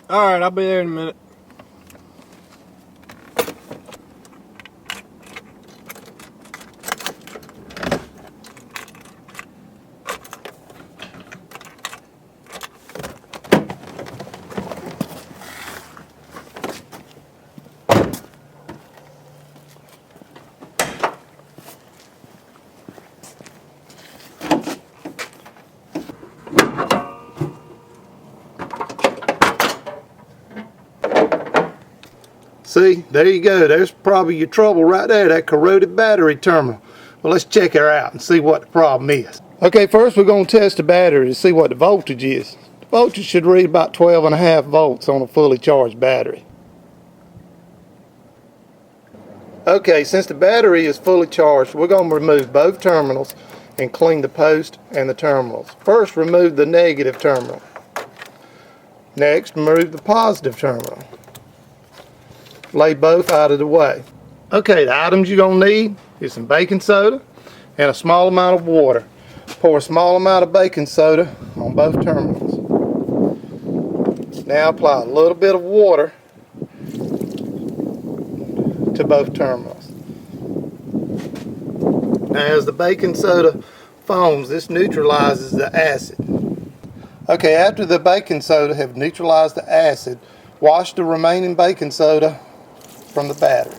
Alright, I'll be there in a minute. See, there you go. There's probably your trouble right there, that corroded battery terminal. Well, let's check her out and see what the problem is. Okay, first we're going to test the battery to see what the voltage is. The voltage should read about 12.5 volts on a fully charged battery. Okay, since the battery is fully charged, we're going to remove both terminals and clean the post and the terminals. First, remove the negative terminal. Next, remove the positive terminal. Lay both out of the way. Okay, the items you're going to need is some baking soda and a small amount of water. Pour a small amount of baking soda on both terminals. Now apply a little bit of water to both terminals. Now as the baking soda foams, this neutralizes the acid. Okay, after the baking soda have neutralized the acid, wash the remaining baking soda from the battery.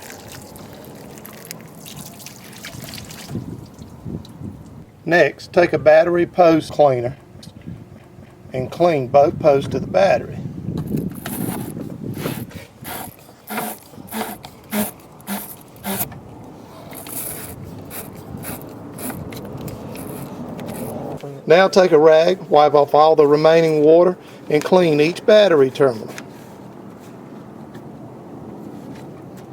Next, take a battery post cleaner and clean both posts of the battery. Now take a rag, wipe off all the remaining water, and clean each battery terminal.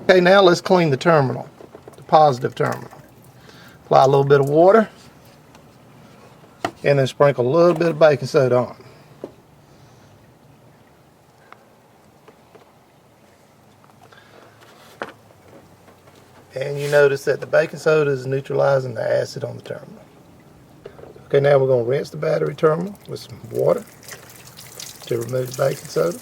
Okay, now let's clean the terminal, the positive terminal. Apply a little bit of water, and then sprinkle a little bit of baking soda on. And you notice that the baking soda is neutralizing the acid on the terminal. Okay, now we're going to rinse the battery terminal with some water to remove the baking soda.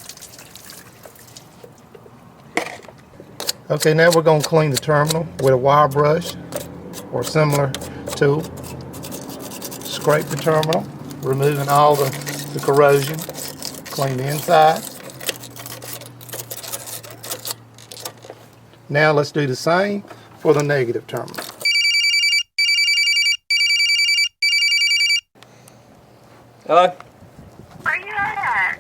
Okay, now we're going to clean the terminal with a wire brush or similar tool. Scrape the terminal, removing all the corrosion. Clean the inside. Now let's do the same for the negative terminal. Hello? Where you at?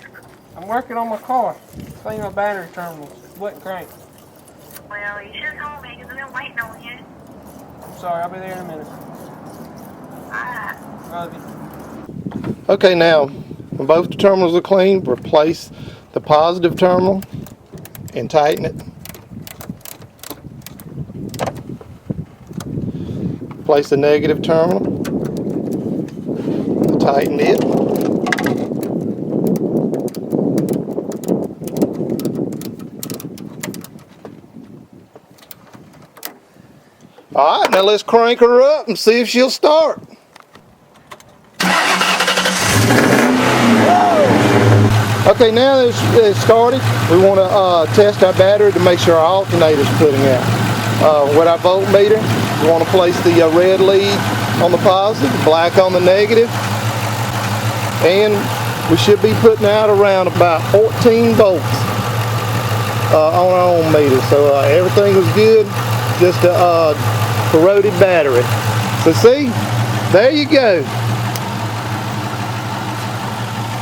I'm working on my car. Cleaning my battery terminals. Wouldn't crank. Well, you should have told me because I've been waiting on you. I'm sorry, I'll be there in a minute. Alright. Love you. Okay, now when both the terminals are clean, replace the positive terminal and tighten it. Place the negative terminal, tighten it. Alright, now let's crank her up and see if she'll start. Okay, now that it's started, we want to test our battery to make sure our alternator is putting out. With our voltmeter, we want to place the red lead on the positive, black on the negative, and we should be putting out around about 14 volts on our own meter. So everything was good, just a corroded battery. So see, there you go.